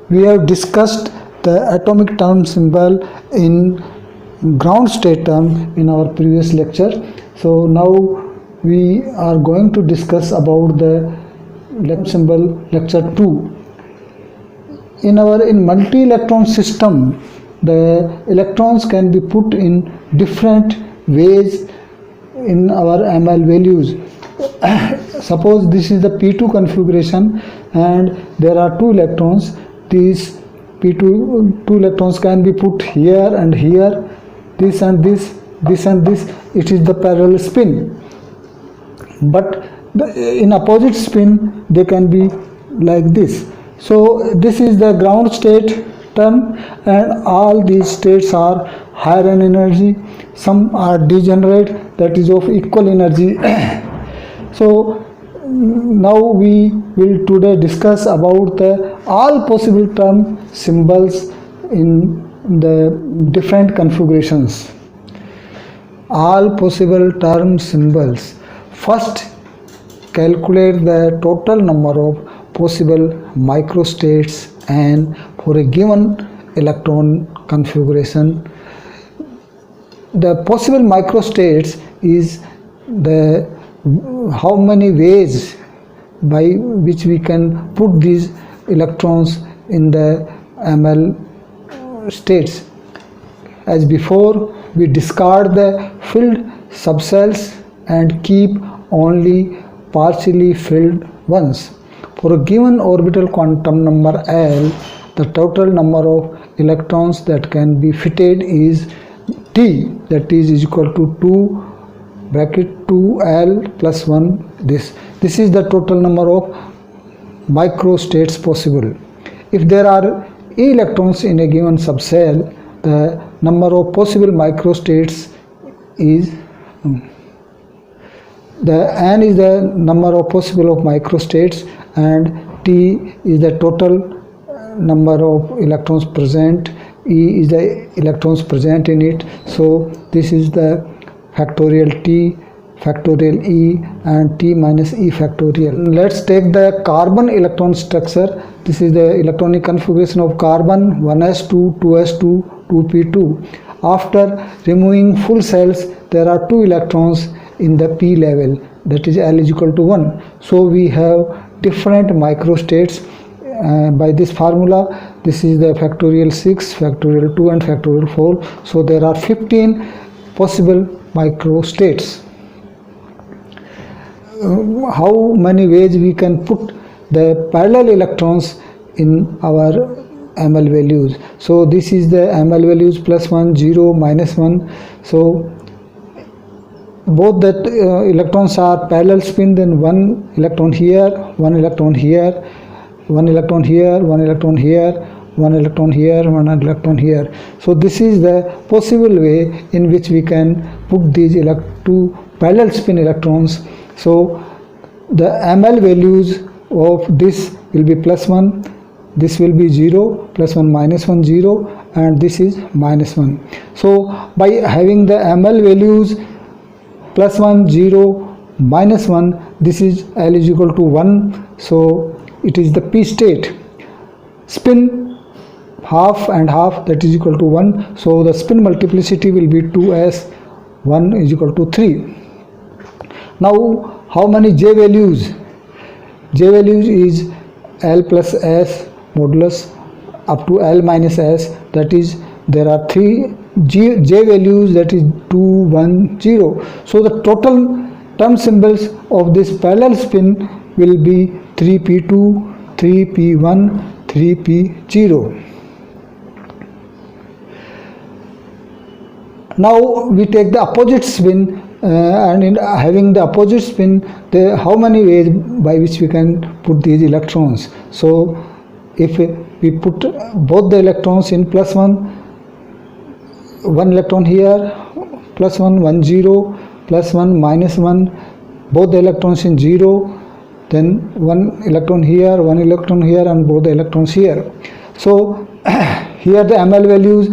We have discussed the atomic term symbol in ground state term in our previous lecture. So now we are going to discuss about the symbol lecture 2. In multi-electron system, the electrons can be put in different ways in our ml values. Suppose this is the P2 configuration and there are two electrons. These P2 electrons can be put here and here, this and this, this and this. It is the parallel spin. But in opposite spin they can be like this. So this is the ground state term, and all these states are higher in energy. Some are degenerate, that is of equal energy. So now we will today discuss about the all possible term symbols in the different configurations. All possible term symbols. First, calculate the total number of possible microstates and for a given electron configuration. The possible microstates is the how many ways by which we can put these electrons in the ml states. As before, we discard the filled subcells and keep only partially filled ones. For a given orbital quantum number L, the total number of electrons that can be fitted is T, that is equal to 2 bracket 2L plus 1 this. This is the total number of microstates possible. If there are E electrons in a given subcell, the number of possible microstates is the N is the number of possible of microstates and T is the total number of electrons present, E is the electrons present in it. So this is the factorial T, factorial E and T minus E factorial. Let's take the carbon electron structure. This is the electronic configuration of carbon 1s2, 2s2, 2p2. After removing full cells, there are 2 electrons in the p level, that is L is equal to 1. So we have different microstates by this formula. This is the factorial 6, factorial 2 and factorial 4. So there are 15 possible microstates. How many ways we can put the parallel electrons in our ml values? So this is the ml values plus 1, 0, minus 1. So both that electrons are parallel spin, then one electron here, one electron here, one electron here, one electron here, one electron here, one electron here. So this is the possible way in which we can put these two parallel spin electrons. So the ml values of this will be plus 1, this will be 0, plus 1, minus 1, 0, and this is minus 1. So by having the ml values plus 1, 0, minus 1, this is L is equal to 1. So it is the p state. Spin half and half, that is equal to 1. So the spin multiplicity will be 2s, 1 is equal to 3. Now how many J values? J values is L plus S modulus up to L minus S, that is there are 3 J values, that is 2, 1, 0. So the total term symbols of this parallel spin will be 3p2, 3p1, 3p0. Now we take the opposite spin, and in having the opposite spin, how many ways by which we can put these electrons? So if we put both the electrons in plus 1, one electron here, plus 1, 1, 0, plus 1, minus 1, both the electrons in 0, then one electron here, one electron here, and both the electrons here. So here the ml values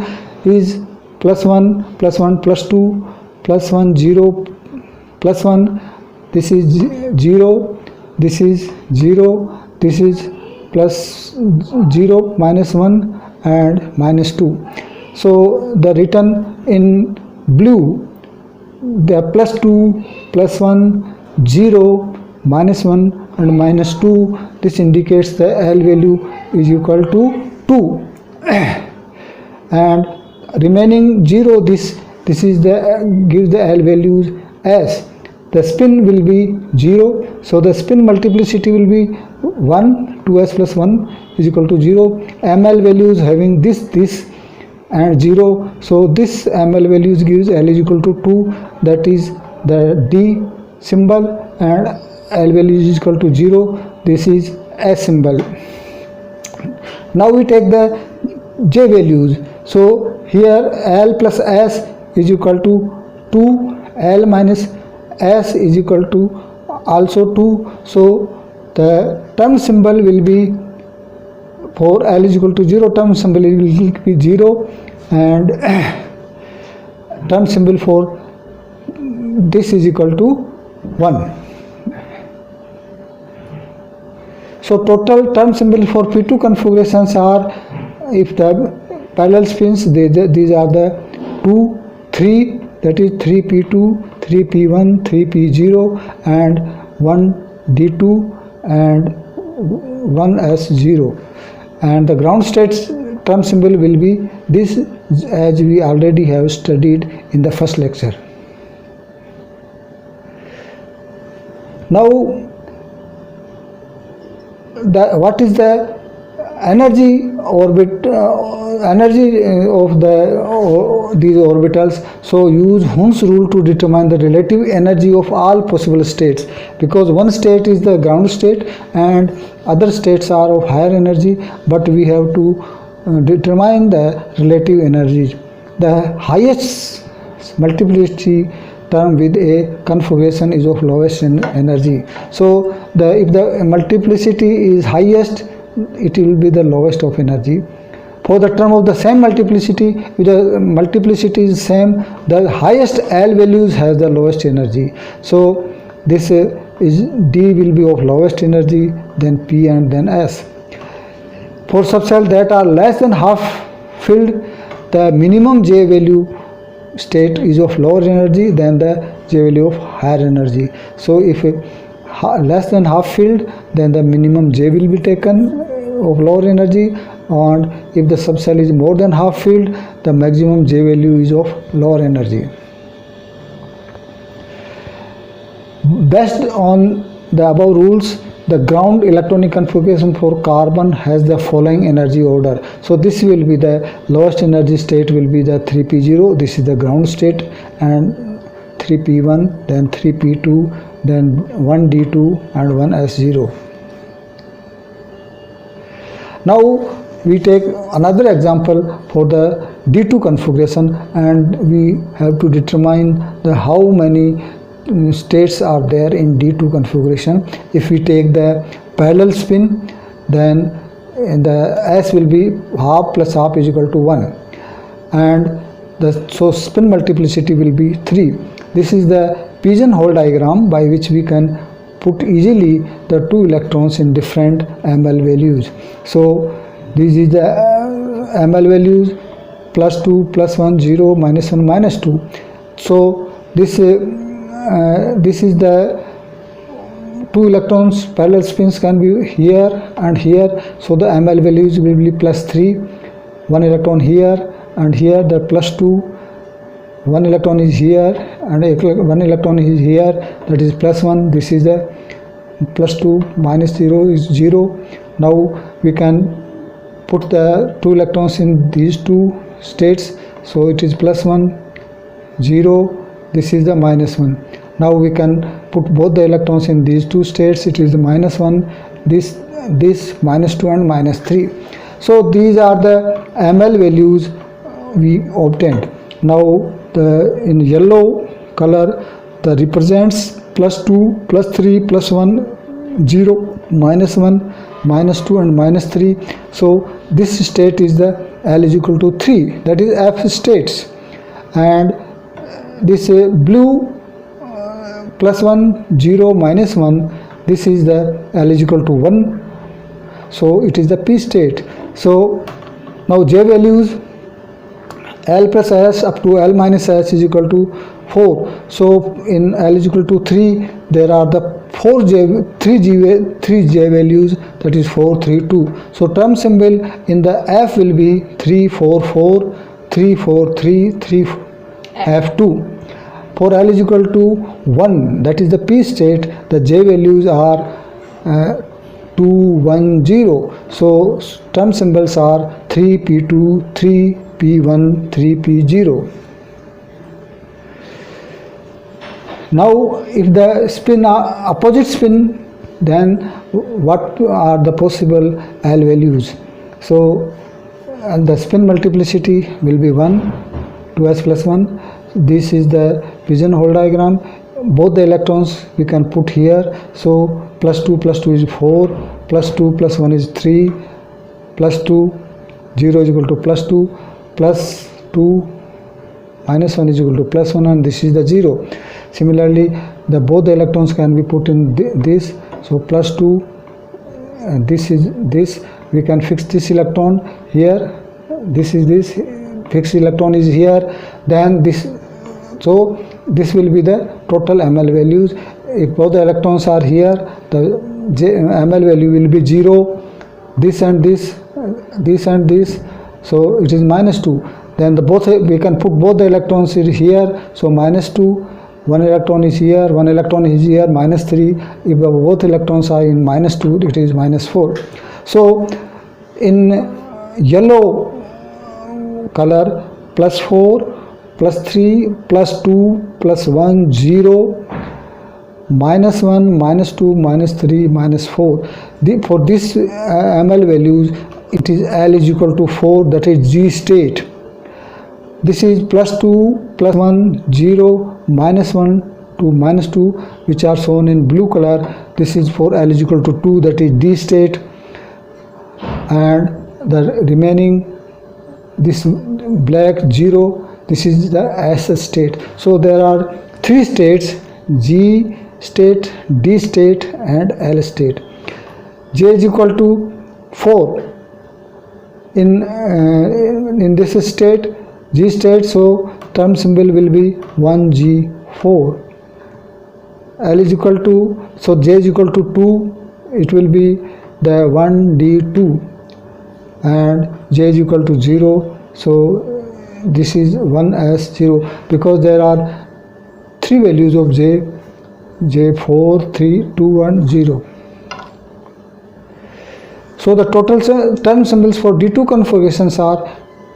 is plus 1, plus 1, plus 2, plus 1, 0, plus 1, this is 0, this is 0, this is plus 0, minus 1 and minus 2. So the written in blue, the plus 2, plus 1, 0, minus 1 and minus 2, this indicates the L value is equal to 2. And remaining 0, this is the gives the L values as the spin will be 0, so the spin multiplicity will be 1, 2s plus 1 is equal to 0. ML values having this and 0, so this ML values gives L is equal to 2, that is the D symbol, and L value is equal to 0, this is S symbol. Now we take the J values, so here L plus S is equal to 2, L minus S is equal to also 2, so the term symbol will be for L is equal to 0, term symbol will be 0, and term symbol for this is equal to 1. So total term symbol for P2 configurations are, if the parallel spins, these are the 2, 3, that is 3P2, 3P1, 3P0 and 1D2 and 1S0, and the ground state term symbol will be this, as we already have studied in the first lecture. Now what is the energy orbit energy of these orbitals? So use Hund's rule to determine the relative energy of all possible states, because one state is the ground state and other states are of higher energy, but we have to determine the relative energies. The highest multiplicity term with a configuration is of lowest energy. So if the multiplicity is highest, it will be the lowest of energy. For the term of the same multiplicity, if the multiplicity is same, the highest L values has the lowest energy. So this is D will be of lowest energy, then P and then S. For subcells that are less than half filled, the minimum J value state is of lower energy than the J value of higher energy. So if less than half filled, then the minimum J will be taken of lower energy, and if the subcell is more than half filled, the maximum J value is of lower energy. Based on the above rules, the ground electronic configuration for carbon has the following energy order. So this will be the lowest energy state will be the 3P0, this is the ground state, and 3P1, then 3P2, then 1D2 and 1S0. Now we take another example for the D2 configuration, and we have to determine how many states are there in D2 configuration. If we take the parallel spin, then the S will be half plus half is equal to 1, and so spin multiplicity will be 3. This is the pigeonhole diagram by which we can put easily the two electrons in different ML values. So this is the ML values, plus 2, plus 1, 0, minus 1, minus 2. So this is the two electrons, parallel spins can be here and here, so the ML values will be plus 3, 1 electron here and here, the plus 2, 1 electron is here and 1 electron is here, that is plus 1, this is the plus 2, minus 0 is 0. Now we can put the two electrons in these two states, so it is plus 1, 0, this is the minus 1. Now we can put both the electrons in these two states, it is the minus 1, this minus 2 and minus 3. So these are the ML values we obtained. Now in yellow color, the represents plus 2, plus 3, plus 1, 0, minus 1, minus 2 and minus 3. So this state is the L is equal to 3, that is F states, and this blue plus 1, 0, minus 1, this is the L is equal to 1. so it is the p state. So now J values L plus S up to L minus S is equal to 4. So in L is equal to 3, there are the 3 J values, that is 4, 3, 2. So term symbol in the F will be 3, 4, 4, 3, 4, 3, 3, F2. For L is equal to 1, that is the P state, the J values are 2, 1, 0. So term symbols are 3P2, 3P1, 3P0. Now if the spin are opposite spin, then what are the possible L values? So and the spin multiplicity will be 1, 2s plus 1. This is the pigeonhole diagram. Both the electrons we can put here. So plus 2 is 4, plus 2 plus 1 is 3, plus 2, 0 is equal to plus 2, plus 2 minus 1 is equal to plus 1, and this is the 0. Similarly, both the electrons can be put in this. So plus 2, this is this. We can fix this electron here. This is this. Fixed electron is here. Then this. So this will be the total ML values. If both the electrons are here, the ML value will be 0. This and this, this and this. So it is minus 2. Then we can put both the electrons here. So minus 2. One electron is here, one electron is here, minus 3. If both electrons are in minus 2, it is minus 4. So in yellow color, plus 4, plus 3, plus 2, plus 1, 0, minus 1, minus 2, minus 3, minus 4. For this ML values, it is L is equal to 4, that is G state. This is plus 2, plus 1, 0, minus 1, 2, minus 2, which are shown in blue color. This is for L is equal to 2, that is D state. And the remaining, this black 0, this is the S state. So there are 3 states, G state, D state and L state. J is equal to 4 in this state, G state, so term symbol will be 1G4. L is equal to, so J is equal to 2, it will be the 1D2, and J is equal to 0, so this is 1S0, because there are 3 values of J, J4, 3, 2, 1, 0. So the total term symbols for D2 configurations are,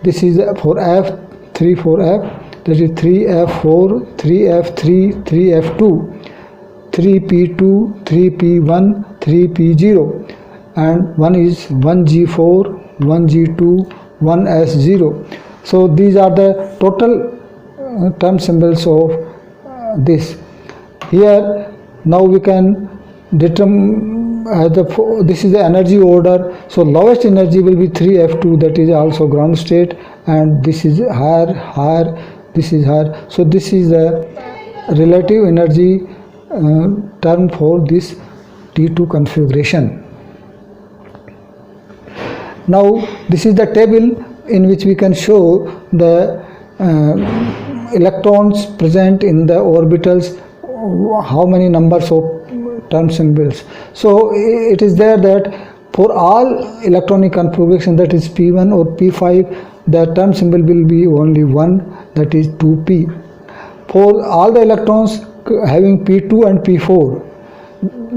this is for F, 3 for F, that is 3F4, 3F3, 3F2, 3P2, 3P1, 3P0, and one is 1G4, 1G2, 1S0. So these are the total term symbols of this. Here now we can determine this is the energy order. So lowest energy will be 3F2, that is also ground state, and this is higher, this is higher. So this is the relative energy term for this T2 configuration. Now this is the table in which we can show the electrons present in the orbitals, how many numbers of term symbols. So it is there that for all electronic configuration, that is P1 or P5, the term symbol will be only 1, that is 2P. For all the electrons having P2 and P4,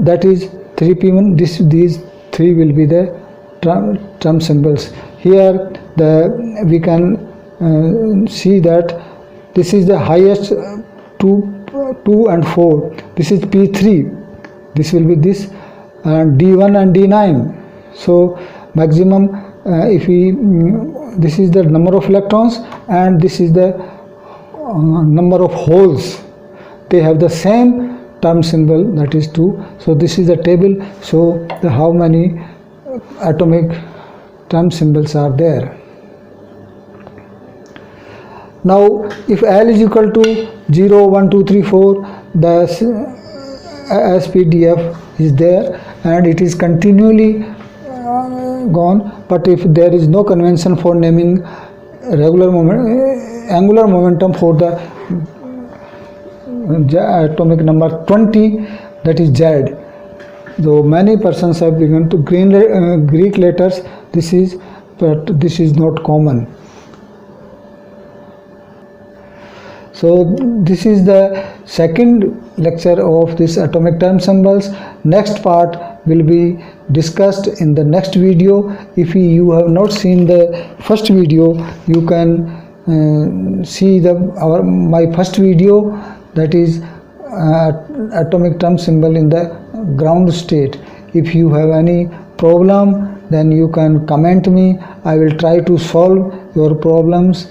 that is 3P1, these 3 will be the term symbols. Here we can see that this is the highest 2 and 4. This is P3. This will be this, and D1 and D9. So maximum, if we this is the number of electrons and this is the number of holes. They have the same term symbol, that is 2. So this is the table. So how many atomic term symbols are there. Now if L is equal to 0, 1, 2, 3, 4, the SPDF is there, and it is continually gone. But if there is no convention for naming angular momentum for the atomic number 20, that is Z. Though many persons have begun to Greek letters, but this is not common. So this is the second lecture of this atomic time symbols. Next part will be discussed in the next video. If you have not seen the first video, you can see my first video, that is atomic term symbol in the ground state. If you have any problem, then you can comment me. I will try to solve your problems.